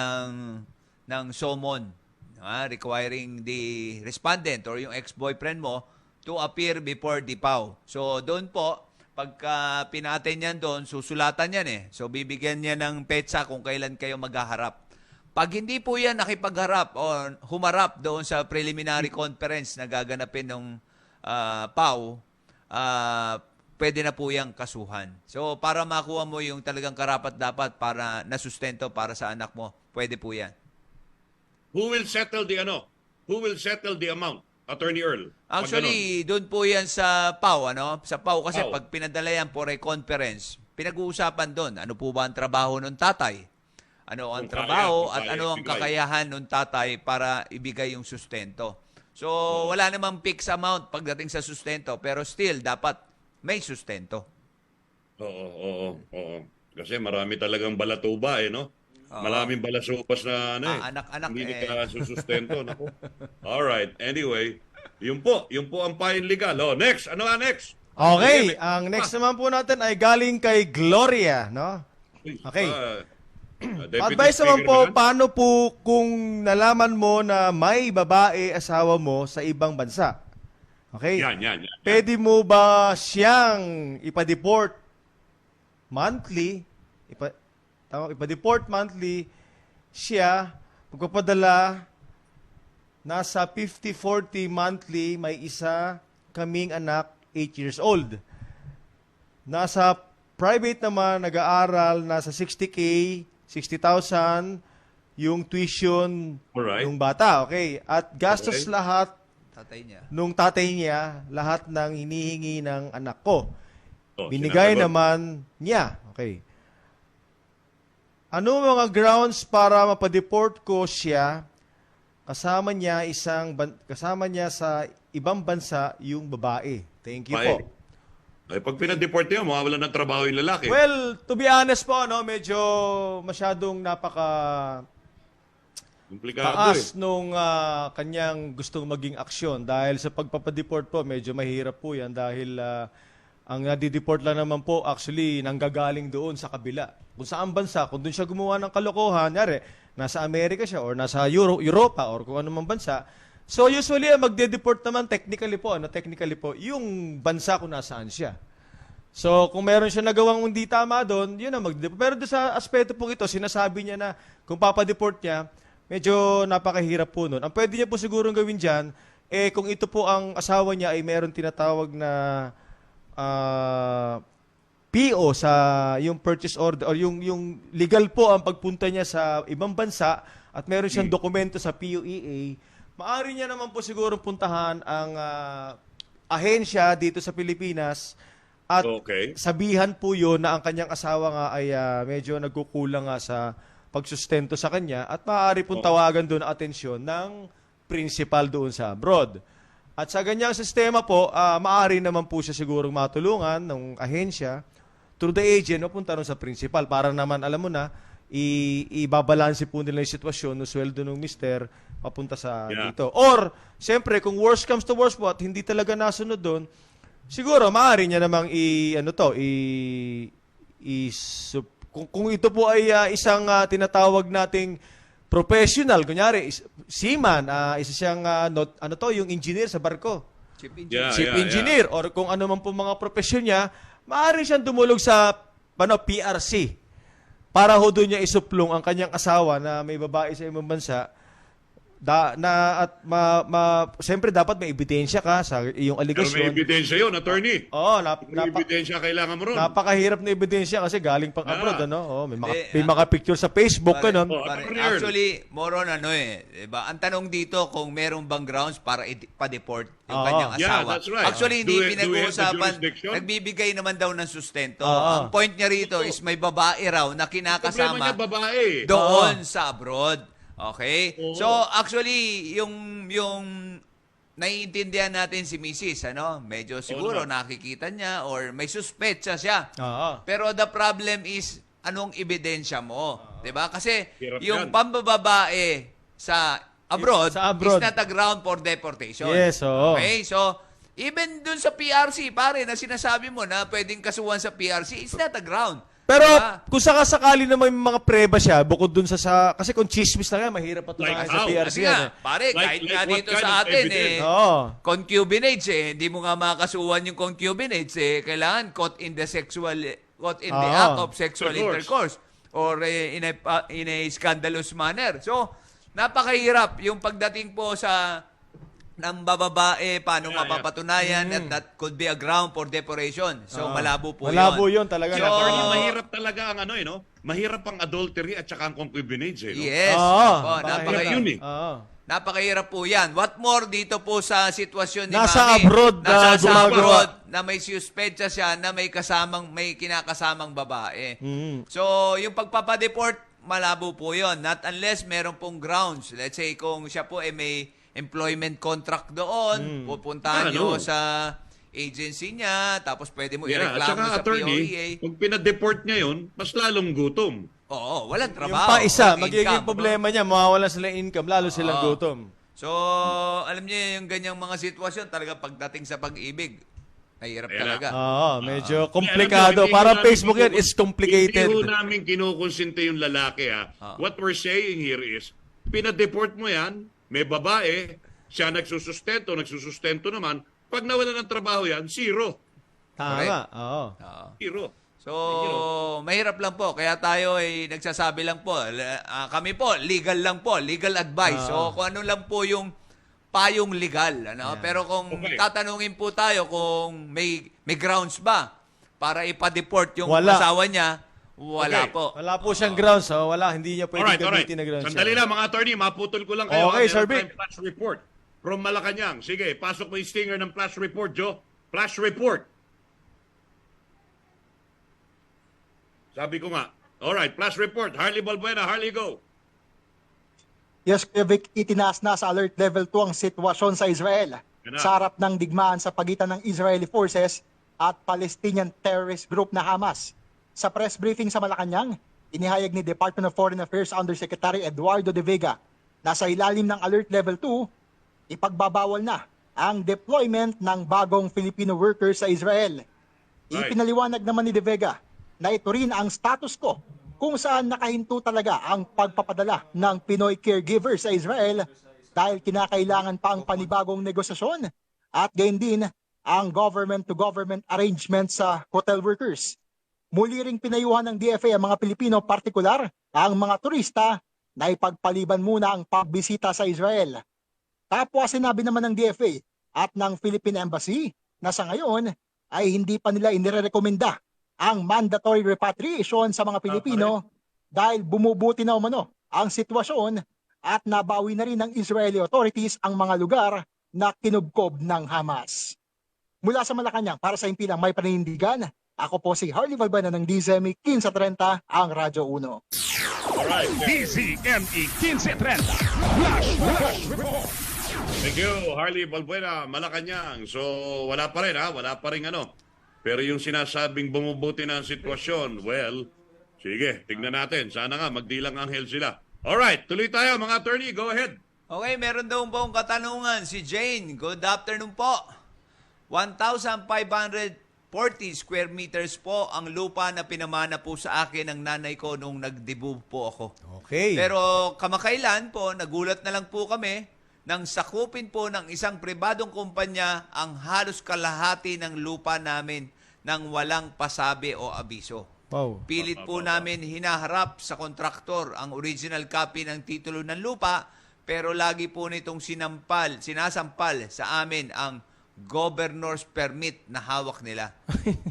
ng summon, requiring the respondent or yung ex-boyfriend mo to appear before the PAW. So, doon po, pagka pinatin yan doon, susulatan yan eh. So, bibigyan niya ng petsa kung kailan kayo maghaharap. Pag hindi po yan nakipagharap o humarap doon sa preliminary conference na gaganapin ng PAW, pwede na po yung kasuhan. So, para makuha mo yung talagang karapat-dapat para nasustento para sa anak mo, pwede po yan. Who will settle the amount? Attorney Earl. Actually, doon po yan sa PAW, ano? Sa PAW kasi pag pinadala yan for a conference, pinag-uusapan doon, ano po ba ang trabaho ng tatay? Ano ang trabaho at ano ang kakayahan ng tatay para ibigay yung sustento. So, wala namang fixed amount pagdating sa sustento, pero still, dapat may sustento. Oo. Kasi marami talagang balatuba no? Maraming balasupas na anak-anak hindi ka susustento. Naku. Alright, anyway, yun po ang fine legal. Next, ano nga next? Okay, ang next naman po natin ay galing kay Gloria, no? Okay. Advice naman po, paano po kung nalaman mo na may babae asawa mo sa ibang bansa? Okay? Yan. Pwede mo ba siyang ipa-deport monthly? Ipa-deport monthly siya, magpapadala, nasa 50-40 monthly, may isa kaming anak, 8 years old. Nasa private naman, nag-aaral, nasa 60K, 60,000, yung tuition ng bata. Okay? At gastos lahat nung tatay niya, lahat ng hinihingi ng anak ko. Binigay naman niya. Okay. Ano mga grounds para mapadeport ko siya kasama niya sa ibang bansa yung babae? Thank you po. Ay, pag pinadeport niya, mawawala ng trabaho yung lalaki. Well, to be honest po, medyo masyadong Komplikado taas nung kanyang gustong maging aksyon dahil sa pagpapadeport po, medyo mahirap po yan dahil ang nadideport lang naman po actually nanggagaling doon sa kabila. Kung saan bansa, kung doon siya gumawa ng kalokohan, nyari, nasa Amerika siya or nasa Europa or kung ano man bansa. So usually magde-deport naman technically po, yung bansa kung nasaan siya. So kung meron siya nagawang hindi tama doon, yun ang magde-deport. Pero doon sa aspeto po ito, sinasabi niya na kung papadeport niya, medyo napakahirap po nun. Ang pwede niya po sigurong gawin dyan, kung ito po ang asawa niya ay meron tinatawag na PO sa yung purchase order or yung legal po ang pagpunta niya sa ibang bansa at meron siyang dokumento sa POEA, maaari niya naman po sigurong puntahan ang ahensya dito sa Pilipinas at sabihan po yun na ang kanyang asawa nga ay medyo nagkukulang nga sa pagsustento sa kanya at maaari pong tawagan doon atensyon ng principal doon sa abroad. At sa ganyang sistema po, maaari naman po siya sigurong matulungan ng ahensya through the agent o punta rin sa principal para naman, alam mo na, ibabalanse po nila yung sitwasyon ng sweldo ng mister papunta sa dito. Or, siyempre, kung worst comes to worst po at hindi talaga nasunod doon, siguro maaari niya namang kung ito po ay isang tinatawag nating professional, kunyari, seaman, isa siyang, yung engineer sa barko. Chief engineer. Chief engineer. Or kung ano man po mga profesyon niya, maaari siyang dumulog sa PRC para ho doon niya isuplong ang kanyang asawa na may babae sa ibang bansa. Siyempre dapat may ebidensya ka sa iyong aligasyon. Pero may ebidensya yun, attorney. Oo, may ebidensya kailangan mo ron. Napakahirap na ebidensya kasi galing pang abroad, ano? May mga picture sa Facebook, ano? Actually, more on diba? Ang tanong dito kung meron bang grounds para pa-deport yung kanyang asawa. That's right. Actually, hindi Do pinag-uusapan. Nagbibigay naman daw ng sustento. Ang point niya rito is may babae raw na kinakasama doon sa abroad. Okay? So, actually, yung naiintindihan natin si Mrs., medyo siguro nakikita niya or may suspetsa siya. Pero the problem is, anong ebidensya mo? Diba? Kasi yung pambababae sa abroad is not a ground for deportation. Yes, okay? So, even dun sa PRC, pare, na sinasabi mo na pwedeng kasuhan sa PRC, it's not a ground. Pero kung sakasakali naman may mga preba siya, bukod dun kasi kung chismis na nga, mahirap patunayan sa PRC yan. Pare, kahit nga dito sa atin, concubinage, hindi mo nga makasuhan yung concubinage, kailangan caught in the act of sexual intercourse or in a scandalous manner. So, napakahirap yung pagdating po sa ng bababae, paano mapapatunayan at that could be a ground for deportation. So, malabo po yun. Malabo yun talaga. So, mahirap talaga ang mahirap ang adultery at saka ang concubinage. Yes. Napakahirap po yan. What more dito po sa sitwasyon ni nasa Mami? Abroad nasa abroad na may suspetsa siya na may kinakasamang babae. So, yung pagpapadeport, malabo po yun. Not unless meron pong grounds. Let's say, kung siya po may employment contract doon, pupuntahan nyo sa agency niya, tapos pwede mo i-reklamo sa POEA. Kung pinadeport niya yun, mas lalong gutom. Oo, walang trabaho. Yung pa isa, magiging problema niya, mawawalan sila income, lalo silang gutom. So, alam niyo yung ganyang mga sitwasyon, talaga pagdating sa pag-ibig, mahirap talaga. Medyo komplikado. Parang Facebook yan, is complicated. Hindi namin kinukonsinti yung lalaki. What we're saying here is, pinadeport mo yan, may babae, siya nagsusustento naman, pag nawala ng trabaho yan, zero. Tama, Zero. So, mahirap lang po. Kaya tayo ay nagsasabi lang po. Kami po, legal lang po. Legal advice. So, kung ano lang po yung payong legal. Pero kung tatanungin po tayo kung may grounds ba para ipa-deport yung asawa niya, wala po. Wala po siyang grounds. Hindi niya pwedeng gamitin na grounds. Sandali lang mga attorney, maputol ko lang kayo. Okay, Sir Vic. Flash report from Malacanang. Sige, pasok mo yung stinger ng flash report, Joe. Flash report. Sabi ko nga. Alright, flash report. Harley Balbuena, Harley, go. Yes, Kuya Vic, itinaas na sa alert level 2 ang sitwasyon sa Israel. Sa harap ng digmaan sa pagitan ng Israeli forces at Palestinian terrorist group na Hamas. Sa press briefing sa Malacanang, inihayag ni Department of Foreign Affairs Undersecretary Eduardo de Vega nasa ilalim ng Alert Level 2, ipagbabawal na ang deployment ng bagong Filipino workers sa Israel. Ipinaliwanag naman ni De Vega na ito rin ang status quo kung saan nakahinto talaga ang pagpapadala ng Pinoy caregivers sa Israel dahil kinakailangan pa ang panibagong negosasyon at gayon din ang government-to-government arrangement sa hotel workers. Muli ring pinayuhan ng DFA ang mga Pilipino, partikular ang mga turista, na ipagpaliban muna ang pagbisita sa Israel. Tapos sinabi naman ng DFA at ng Philippine Embassy na sa ngayon ay hindi pa nila inirekomenda ang mandatory repatriation sa mga Pilipino dahil bumubuti na umano ang sitwasyon at nabawi na rin ng Israeli authorities ang mga lugar na kinubkob ng Hamas. Mula sa Malacanang, para sa impilang may panindigan, ako po si Harley Valbuena ng DZME 1530, ang Radyo 1. Alright, DZME 1530. Flash Report. Thank you, Harley Valbuena, Malacanang. So, wala pa rin wala pa rin ano. Pero yung sinasabing bumubuti na ang sitwasyon, well, sige, tignan natin. Sana nga, magdilang anghel sila. Alright, tuloy tayo mga attorney, go ahead. Okay, meron daw pong katanungan si Jane. Good afternoon po. 1,540 square meters po ang lupa na pinamana po sa akin ng nanay ko nung nagdebut po ako. Okay. Pero kamakailan po, nagulat na lang po kami nang sakupin po ng isang pribadong kumpanya ang halos kalahati ng lupa namin nang walang pasabi o abiso. Wow. Pilit po namin hinaharap sa kontraktor ang original copy ng titulo ng lupa, pero lagi po nitong sinasampal sa amin ang governor's permit na hawak nila.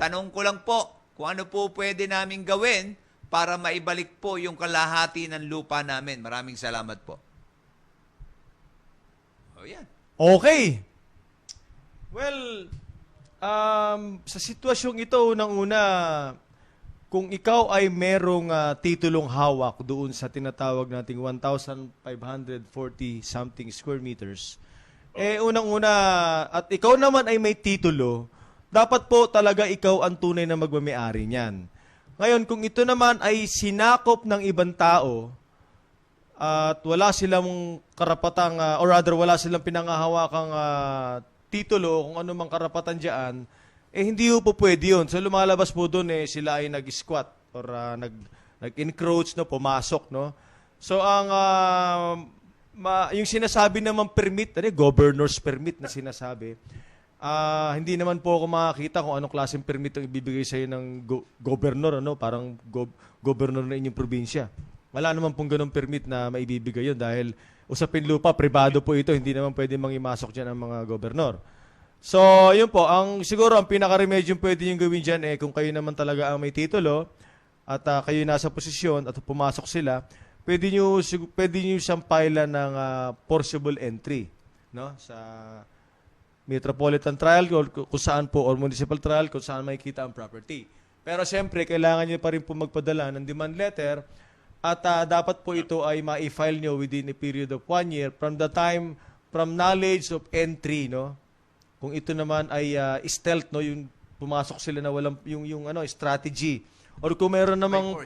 Tanong ko lang po, kung ano po pwede namin gawin para maibalik po yung kalahati ng lupa namin. Maraming salamat po. Oh, yan. Okay. Well, sa sitwasyong ito, unang-una, kung ikaw ay merong titulong hawak doon sa tinatawag nating 1,540 something square meters, unang-una, at ikaw naman ay may titulo, dapat po talaga ikaw ang tunay na magmamayari niyan. Ngayon, kung ito naman ay sinakop ng ibang tao, at wala silang karapatang, or rather, wala silang pinangahawakang titulo, kung ano mang karapatan dyan, hindi po pwede yun. So, lumalabas po doon, sila ay nag-squat or nag-encroach, no, pumasok, no. So, ang yung sinasabi naman permit, governor's permit na sinasabi, hindi naman po ako makakita kung anong klaseng permit ang ibibigay sa'yo ng governor, ano, parang governor na inyong probinsya. Wala naman pong ganong permit na maibibigay yun dahil usapin lupa, pribado po ito, hindi naman pwede mangimasok dyan ang mga gobernor. So, yun po, siguro ang pinaka-remedyo pwede nyo gawin dyan, kung kayo naman talaga ang may titulo at kayo nasa posisyon at pumasok sila, pwede nyo sampailan ng forcible entry, no? Sa Metropolitan Trial kung saan po, or Municipal Trial kung saan makikita ang property. Pero siyempre, kailangan nyo pa rin po magpadala ng demand letter at dapat po ito ay ma-file nyo within a period of 1 year from knowledge of entry, no? Kung ito naman ay stealth, no, yung pumasok sila na walang yung strategy, or kung meron namang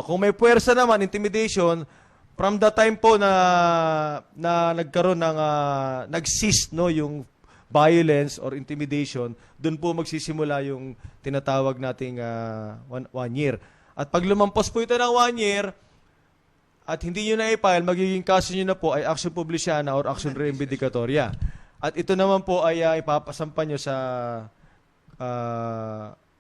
kung may puwersa naman, intimidation, from the time po na nagkaroon ng nag-cease, no, yung violence or intimidation, doon po magsisimula yung tinatawag nating 1 year. At pag lumampos po ito ng 1 year, at hindi nyo na i-file, magiging kaso nyo na po ay action publiciana or action reimbedicatoria. At ito naman po ay ipapasampan nyo sa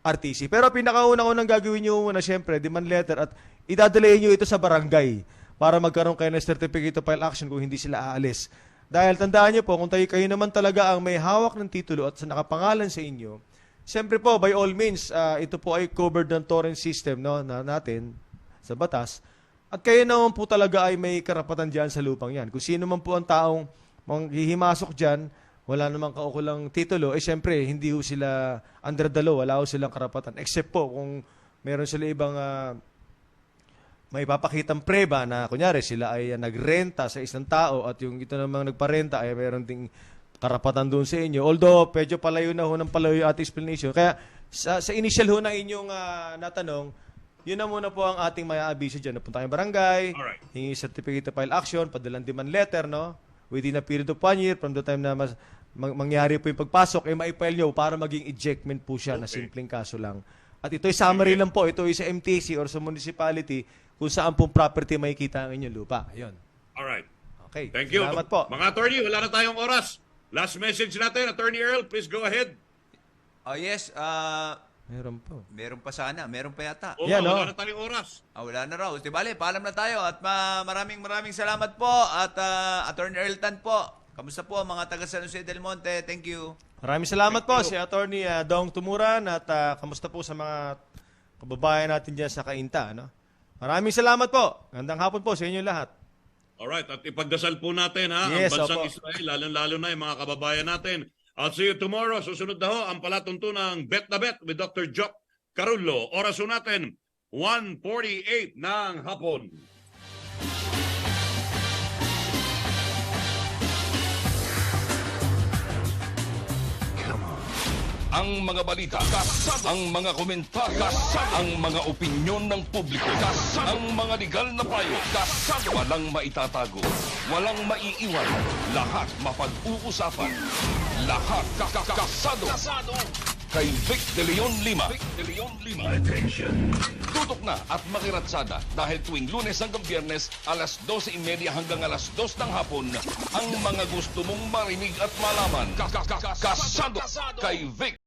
RTC. Pero pinakaunang gagawin nyo muna, siyempre, demand letter at idadalhin nyo ito sa barangay para magkaroon kayo ng certificate of file action kung hindi sila aalis. Dahil tandaan nyo po, kung kayo naman talaga ang may hawak ng titulo at sa nakapangalan sa inyo, siyempre po, by all means, ito po ay covered ng torrent system, no, natin sa batas. At kayo naman po talaga ay may karapatan dyan sa lupang yan. Kung sino man po ang taong manghihimasok dyan, wala namang kaukulang titulo, siyempre, hindi ho sila under the law, wala ho silang karapatan. Except po, kung meron sila ibang may papakitang preba na, kunyari, sila ay nagrenta sa isang tao at yung ito namang nagparenta ay meron ding karapatan doon sa inyo. Although, medyo palayo na ho ng palayo yung ating explanation. Kaya, sa initial ho na inyong natanong, Yun na muna po ang ating may abiso dyan. Napunta kayong barangay, Alright. hingi certificate of file action, padalang demand letter, no? Within a period of 1 year from the time na mangyari po yung pagpasok, maipile nyo para maging ejectment po siya na simpleng kaso lang. At ito'y summary lang po. Ito ay sa MTC or sa municipality kung saan pong property makikita ang inyong lupa. Ayun. Alright. Okay. Thank you. Salamat po. Mga attorney, wala na tayong oras. Last message natin, Attorney Earl, please go ahead. Oh, yes. Meron po. Meron pa sana. Meron pa yata. Oo, Yan, wala no? na tayong oras. Wala na raw. Di bale, paalam na tayo. At maraming salamat po. At Attorney Earl Tan po. Kamusta po mga taga San Jose del Monte? Thank you. Maraming salamat po si Attorney Dong Tumuran at kamusta po sa mga kababayan natin dyan sa Cainta. No? Maraming salamat po. Gandang hapon po sa inyo lahat. Alright, at ipagdasal po natin ha, Yes, ang bansang opo. Israel, lalong-lalo na yung mga kababayan natin. I'll see you tomorrow. Susunod na ho ang palatuntunang Bet na Bet with Dr. Jock Carullo. Oras ho natin, 1:48 ng hapon. Ang mga balita, ang mga komentaryo, ang mga opinyon ng publiko, ang mga legal na payo, walang maitatago, walang maiiwan, lahat mapag-uusapan, lahat kasado. Kay Vic De Leon Lima. Attention. Tutok na at makiratsada dahil tuwing Lunes hanggang Biyernes, alas 12:30 hanggang alas 2 ng hapon, ang mga gusto mong marinig at malaman. Kasado kay Vic